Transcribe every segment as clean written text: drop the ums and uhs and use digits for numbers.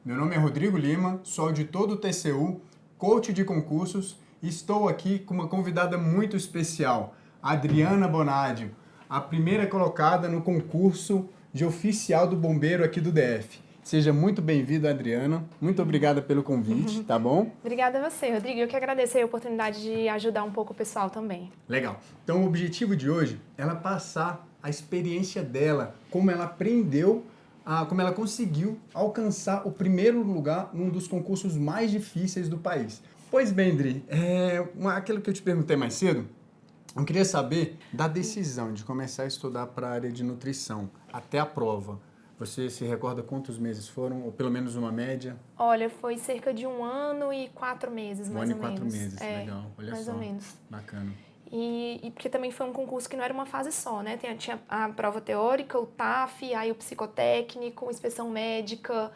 Meu nome é Rodrigo Lima, sou auditor do TCU, coach de concursos e estou aqui com uma convidada muito especial, Adriana Bonadio, a primeira colocada no concurso de oficial do bombeiro aqui do DF. Seja muito bem-vinda, Adriana. Muito obrigada pelo convite, tá bom? Obrigada a você, Rodrigo. Eu que agradeço a oportunidade de ajudar um pouco o pessoal também. Legal. Então, o objetivo de hoje é ela passar a experiência dela, como ela aprendeu, como ela conseguiu alcançar o primeiro lugar num dos concursos mais difíceis do país. Pois bem, Adri, aquilo que eu te perguntei mais cedo, eu queria saber da decisão de começar a estudar para a área de nutrição até a prova. Você se recorda quantos meses foram, ou pelo menos uma média? Olha, foi cerca de 1 ano e 4 meses, mais ou menos. 1 ano e 4 meses, legal. Olha mais só. ou menos. Bacana. E porque também foi um concurso que não era uma fase só, né? Tinha a prova teórica, o TAF, aí o psicotécnico, inspeção médica.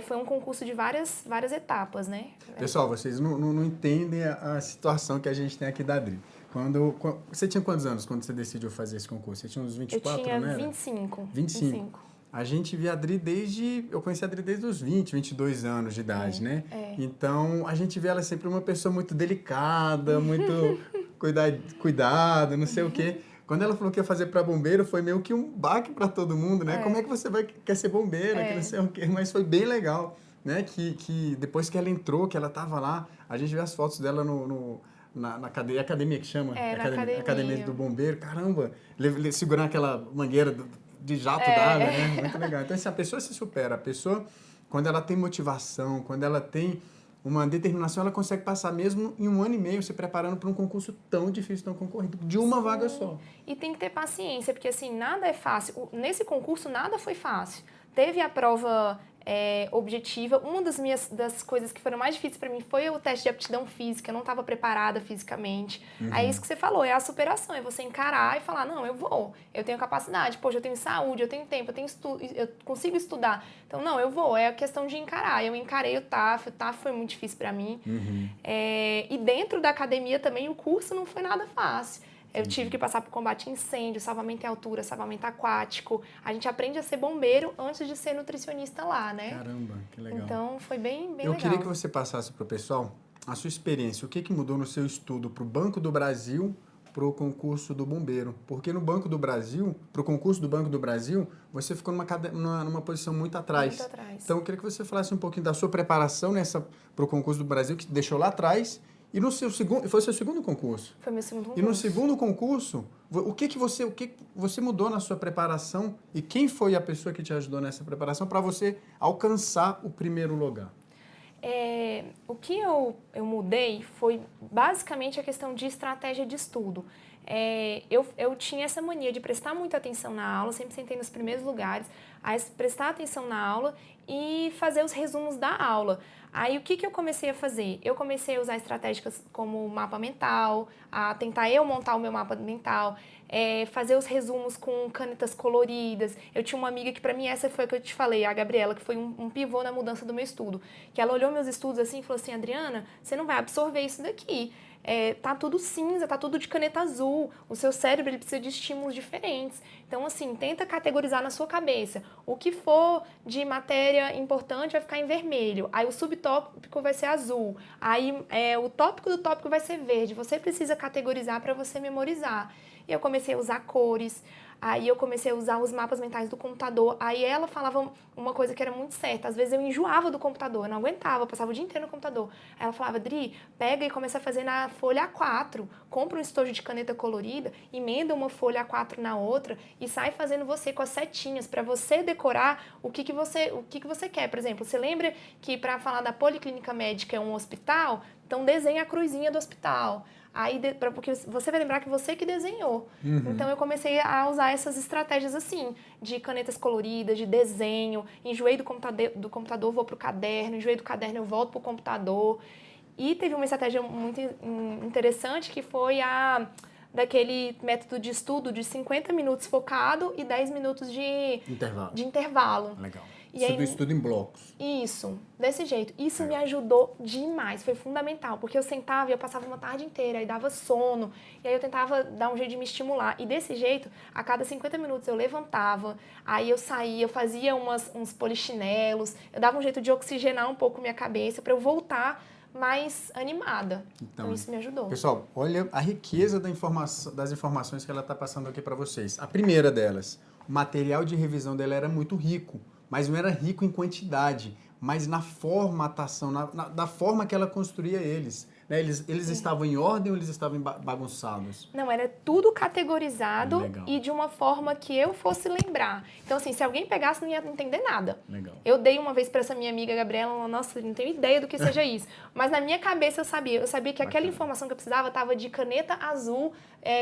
Foi um concurso de várias etapas, né? Pessoal, vocês não entendem a situação que a gente tem aqui da Adri. Você tinha quantos anos quando você decidiu fazer esse concurso? Você tinha uns 24, eu tinha né? 25. 25. A gente via a Adri eu conheci a Adri desde os 20, 22 anos de idade, né? Então, a gente vê ela sempre uma pessoa muito delicada, muito cuidado, não sei o quê. Quando ela falou que ia fazer para bombeiro, foi meio que um baque para todo mundo, né? Como é que você quer ser bombeira, que não sei o quê. Mas foi bem legal, né? Que depois que ela entrou, que ela tava lá, a gente vê as fotos dela na academia que chama? Academia do bombeiro. Caramba, segurando aquela mangueira de jato d'água, né? Muito legal. Então, se a pessoa se supera, a pessoa, quando ela tem motivação, quando ela tem uma determinação, ela consegue passar mesmo em 1 ano e meio se preparando para um concurso tão difícil, tão concorrido, de uma vaga só. E tem que ter paciência, porque assim, nada é fácil. Nesse concurso, nada foi fácil. Teve a prova objetiva. Uma das coisas que foram mais difíceis para mim foi o teste de aptidão física. Eu não estava preparada fisicamente. Aí é isso que você falou, é a superação. É você encarar e falar, não, eu tenho capacidade, poxa, eu tenho saúde, eu tenho tempo, eu consigo estudar. Então, não, eu vou. É a questão de encarar. Eu encarei o TAF foi muito difícil para mim. E dentro da academia também, o curso não foi nada fácil. Eu tive que passar por combate a incêndio, salvamento em altura, salvamento aquático. A gente aprende a ser bombeiro antes de ser nutricionista lá, né? Caramba, que legal. Então, foi bem legal. Eu queria que você passasse para o pessoal a sua experiência. O que mudou no seu estudo para o Banco do Brasil, para o concurso do bombeiro? Porque no Banco do Brasil, para o concurso do Banco do Brasil, você ficou numa posição muito atrás. Muito atrás. Então, eu queria que você falasse um pouquinho da sua preparação para o concurso do Brasil, que te deixou lá atrás. E no seu foi o seu segundo concurso? Foi meu segundo concurso. E no segundo concurso, o que você mudou na sua preparação e quem foi a pessoa que te ajudou nessa preparação para você alcançar o primeiro lugar? O que eu mudei foi basicamente a questão de estratégia de estudo. Eu tinha essa mania de prestar muita atenção na aula, sempre sentei nos primeiros lugares, prestar atenção na aula e fazer os resumos da aula. Aí, o que eu comecei a fazer? Eu comecei a usar estratégias como mapa mental, a tentar eu montar o meu mapa mental, fazer os resumos com canetas coloridas. Eu tinha uma amiga que, pra mim, essa foi a que eu te falei, a Gabriela, que foi um pivô na mudança do meu estudo. Que ela olhou meus estudos assim e falou assim, Adriana, você não vai absorver isso daqui. Tá tudo cinza, tá tudo de caneta azul. O seu cérebro ele precisa de estímulos diferentes. Então, assim, tenta categorizar na sua cabeça. O que for de matéria importante vai ficar em vermelho. Aí o subtópico vai ser azul. Aí o tópico do tópico vai ser verde. Você precisa categorizar para você memorizar. E eu comecei a usar cores. Aí eu comecei a usar os mapas mentais do computador. Aí ela falava uma coisa que era muito certa. Às vezes eu enjoava do computador, eu não aguentava, eu passava o dia inteiro no computador. Aí ela falava, Dri, pega e começa a fazer na folha A4. Compra um estojo de caneta colorida, emenda uma folha A4 na outra e sai fazendo você com as setinhas para você decorar o que você quer. Por exemplo, você lembra que para falar da policlínica médica é um hospital? Então desenha a cruzinha do hospital. Aí, porque você vai lembrar que você que desenhou. Então, eu comecei a usar essas estratégias assim, de canetas coloridas, de desenho. Enjoei do computador, vou pro caderno. Enjoei do caderno, eu volto pro computador. E teve uma estratégia muito interessante, que foi daquele método de estudo de 50 minutos focado e 10 minutos de intervalo. Legal. E aí, estudo em blocos. Isso, desse jeito. Isso me ajudou demais, foi fundamental, porque eu sentava e eu passava uma tarde inteira, aí dava sono, e aí eu tentava dar um jeito de me estimular. E desse jeito, a cada 50 minutos eu levantava, aí eu saía, eu fazia uns polichinelos, eu dava um jeito de oxigenar um pouco minha cabeça para eu voltar mais animada. Então isso me ajudou. Pessoal, olha a riqueza das informações que ela está passando aqui para vocês. A primeira delas, o material de revisão dela era muito rico, mas não era rico em quantidade, mas na formatação, da forma que ela construía eles. Né? Eles estavam em ordem ou eles estavam bagunçados? Não, era tudo categorizado e de uma forma que eu fosse lembrar. Então, assim, se alguém pegasse, não ia entender nada. Legal. Eu dei uma vez para essa minha amiga Gabriela, ela, nossa, não tenho ideia do que seja isso. Mas na minha cabeça eu sabia. Eu sabia que aquela informação que eu precisava estava de caneta azul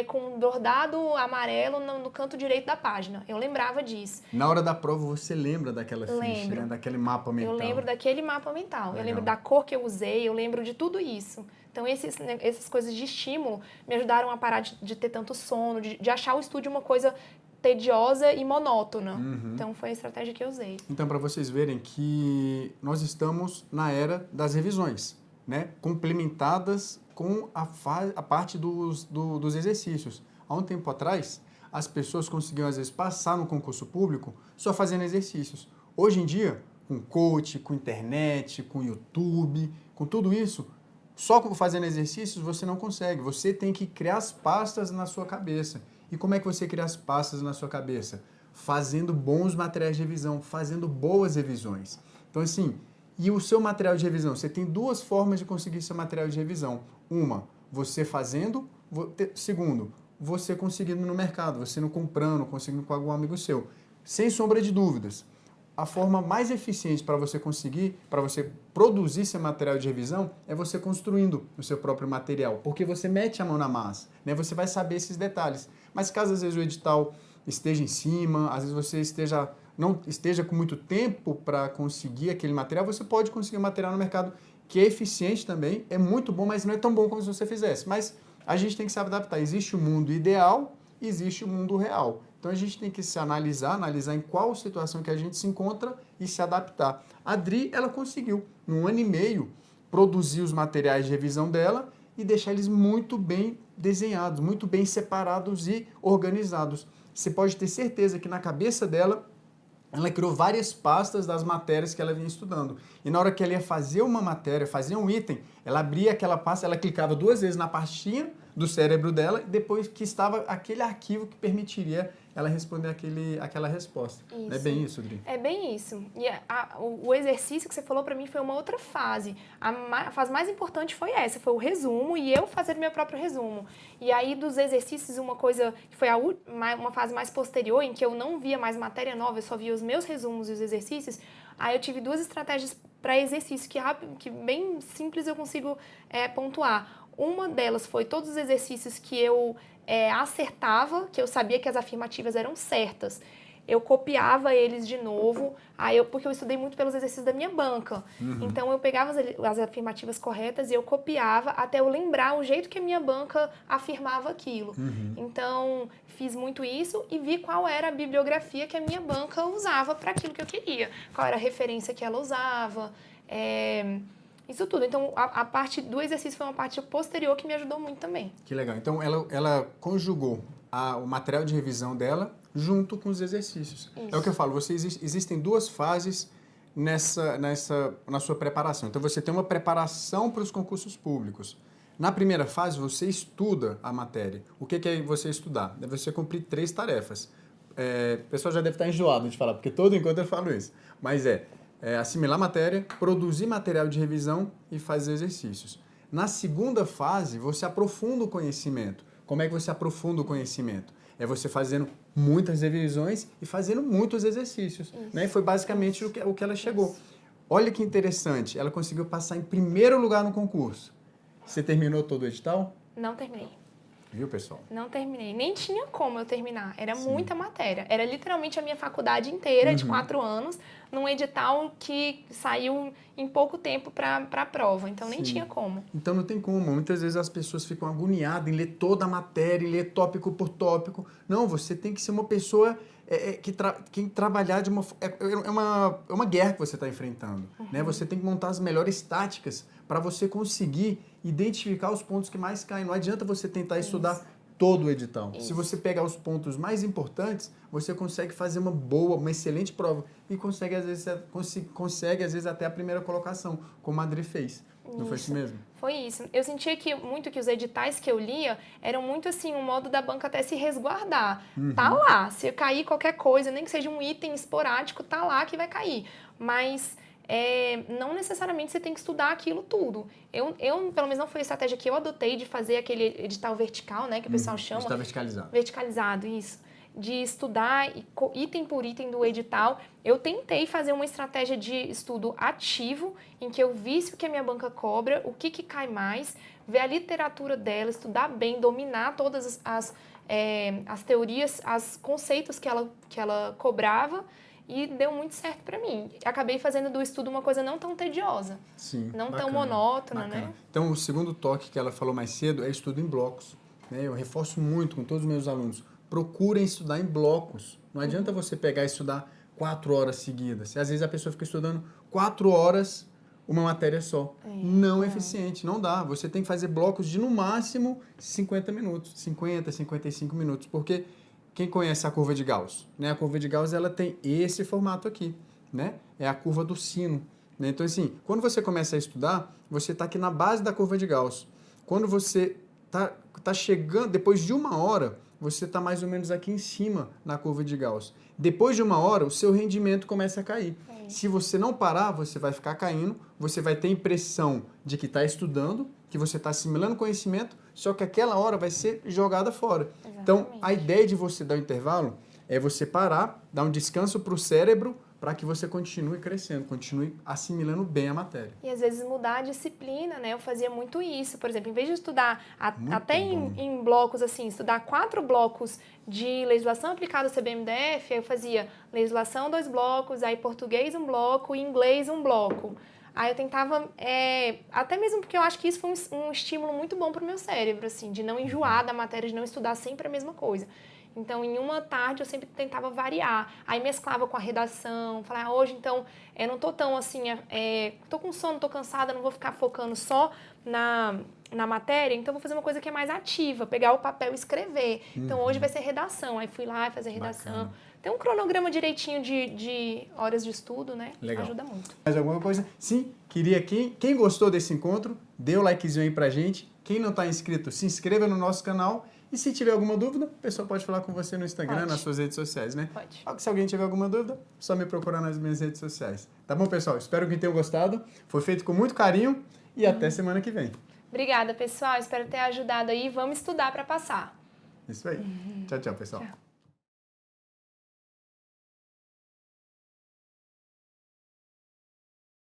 com bordado amarelo no canto direito da página. Eu lembrava disso. Na hora da prova, você lembra daquela ficha, né? Daquele mapa mental? Eu lembro daquele mapa mental. Legal. Eu lembro da cor que eu usei, eu lembro de tudo isso. Então, essas coisas de estímulo me ajudaram a parar de ter tanto sono, de achar o estudo uma coisa tediosa e monótona. Então, foi a estratégia que eu usei. Então, para vocês verem que nós estamos na era das revisões, né? Complementadas com a parte dos exercícios. Há um tempo atrás, as pessoas conseguiam, às vezes, passar no concurso público só fazendo exercícios. Hoje em dia, com coach, com internet, com YouTube, com tudo isso, só fazendo exercícios você não consegue. Você tem que criar as pastas na sua cabeça. E como é que você cria as pastas na sua cabeça? Fazendo bons materiais de revisão, fazendo boas revisões. Então, assim, e o seu material de revisão? Você tem duas formas de conseguir seu material de revisão. Uma, você fazendo. Segundo, você conseguindo no mercado, você não comprando, conseguindo com algum amigo seu. Sem sombra de dúvidas. A forma mais eficiente para você conseguir, para você produzir seu material de revisão, é você construindo o seu próprio material, porque você mete a mão na massa, né? Você vai saber esses detalhes. Mas caso às vezes o edital esteja em cima, às vezes você não esteja com muito tempo para conseguir aquele material, você pode conseguir um material no mercado que é eficiente também, é muito bom, mas não é tão bom como se você fizesse. Mas a gente tem que se adaptar. Existe o mundo ideal, existe o mundo real. Então a gente tem que se analisar em qual situação que a gente se encontra e se adaptar. A Dri, ela conseguiu, num ano e meio, produzir os materiais de revisão dela e deixar eles muito bem desenhados, muito bem separados e organizados. Você pode ter certeza que na cabeça dela, ela criou várias pastas das matérias que ela vinha estudando. E na hora que ela ia fazer uma matéria, fazer um item, ela abria aquela pasta, ela clicava 2 vezes na pastinha do cérebro dela, depois que estava aquele arquivo que permitiria ela responder aquela resposta. Isso. É bem isso, Dri? É bem isso. E o exercício que você falou para mim foi uma outra fase. A fase mais importante foi essa, foi o resumo e eu fazer meu próprio resumo. E aí dos exercícios, uma coisa que foi uma fase mais posterior, em que eu não via mais matéria nova, eu só via os meus resumos e os exercícios, aí eu tive 2 estratégias para exercício que bem simples eu consigo pontuar. Uma delas foi todos os exercícios que eu acertava, que eu sabia que as afirmativas eram certas. Eu copiava eles de novo, porque eu estudei muito pelos exercícios da minha banca. Então, eu pegava as afirmativas corretas e eu copiava até eu lembrar o jeito que a minha banca afirmava aquilo. Então, fiz muito isso e vi qual era a bibliografia que a minha banca usava para aquilo que eu queria. Qual era a referência que ela usava. Isso tudo. Então, a parte do exercício foi uma parte posterior que me ajudou muito também. Que legal. Então, ela conjugou o material de revisão dela junto com os exercícios. Isso. É o que eu falo, existem 2 fases na sua preparação. Então, você tem uma preparação para os concursos públicos. Na primeira fase, você estuda a matéria. O que é você estudar? É você cumprir 3 tarefas. O pessoal já deve estar enjoado de falar, porque todo encontro eu falo isso. Mas assimilar matéria, produzir material de revisão e fazer exercícios. Na segunda fase, você aprofunda o conhecimento. Como é que você aprofunda o conhecimento? É você fazendo muitas revisões e fazendo muitos exercícios. Né? E foi basicamente o que ela chegou. Olha que interessante, ela conseguiu passar em primeiro lugar no concurso. Você terminou todo o edital? Não terminei. Viu, pessoal? Não terminei. Nem tinha como eu terminar. Era muita matéria. Era literalmente a minha faculdade inteira, de 4 anos, num edital que saiu em pouco tempo para a prova. Então, nem tinha como. Então, não tem como. Muitas vezes as pessoas ficam agoniadas em ler toda a matéria, em ler tópico por tópico. Não, você tem que ser uma pessoa que trabalhar de uma... É uma guerra que você está enfrentando, né? Você tem que montar as melhores táticas para você conseguir identificar os pontos que mais caem. Não adianta você tentar estudar todo o edital. Se você pegar os pontos mais importantes, você consegue fazer uma excelente prova e consegue às vezes até a primeira colocação, como a Adri fez. Não foi isso mesmo? Foi isso. Eu sentia que os editais que eu lia eram muito assim, um modo da banca até se resguardar. Tá lá, se cair qualquer coisa, nem que seja um item esporádico, tá lá que vai cair. Mas não necessariamente você tem que estudar aquilo tudo. Eu, pelo menos, não foi a estratégia que eu adotei de fazer aquele edital vertical, né, que o pessoal chama. Edital verticalizado. Verticalizado, isso. De estudar item por item do edital. Eu tentei fazer uma estratégia de estudo ativo, em que eu visse o que a minha banca cobra, o que cai mais, ver a literatura dela, estudar bem, dominar todas as teorias, os conceitos que ela cobrava, e deu muito certo para mim. Acabei fazendo do estudo uma coisa não tão tediosa. Sim, não bacana, tão monótona, bacana, né? Então, o segundo toque que ela falou mais cedo é estudo em blocos, né? Eu reforço muito com todos os meus alunos. Procurem estudar em blocos. Não adianta você pegar e estudar 4 horas seguidas. Às vezes a pessoa fica estudando 4 horas uma matéria só. Não é eficiente, não dá. Você tem que fazer blocos de, no máximo, 50 minutos. 50, 55 minutos. Porque quem conhece a curva de Gauss, né? A curva de Gauss, ela tem esse formato aqui, né? É a curva do sino, né? Então, assim, quando você começa a estudar, você está aqui na base da curva de Gauss. Quando você tá chegando, depois de 1 hora, você está mais ou menos aqui em cima na curva de Gauss. Depois de 1 hora, o seu rendimento começa a cair. Se você não parar, você vai ficar caindo, você vai ter a impressão de que está estudando, que você está assimilando conhecimento, só que aquela hora vai ser jogada fora. Exatamente. Então, a ideia de você dar um intervalo é você parar, dar um descanso para o cérebro, para que você continue crescendo, continue assimilando bem a matéria. E às vezes mudar a disciplina, né? Eu fazia muito isso. Por exemplo, em vez de estudar até em blocos, assim, estudar 4 blocos de legislação aplicada ao CBMDF, eu fazia legislação 2 blocos, aí português 1 bloco e inglês 1 bloco. Aí eu tentava, até mesmo porque eu acho que isso foi um estímulo muito bom para o meu cérebro, assim, de não enjoar da matéria, de não estudar sempre a mesma coisa. Então, em uma tarde, eu sempre tentava variar. Aí mesclava com a redação. Falava, hoje, então, eu não tô tão assim... tô com sono, tô cansada, não vou ficar focando só na matéria. Então, vou fazer uma coisa que é mais ativa. Pegar o papel e escrever. Então, hoje vai ser redação. Aí fui lá e fazer redação. Bacana. Tem um cronograma direitinho de horas de estudo, né? Legal. Ajuda muito. Mais alguma coisa? Sim, queria quem gostou desse encontro, dê o likezinho aí pra gente. Quem não tá inscrito, se inscreva no nosso canal. E se tiver alguma dúvida, o pessoal pode falar com você no Instagram, nas suas redes sociais, né? Pode. Se alguém tiver alguma dúvida, só me procurar nas minhas redes sociais. Tá bom, pessoal? Espero que tenham gostado. Foi feito com muito carinho e até semana que vem. Obrigada, pessoal. Espero ter ajudado aí. Vamos estudar para passar. Isso aí. Tchau, tchau, pessoal. Tchau.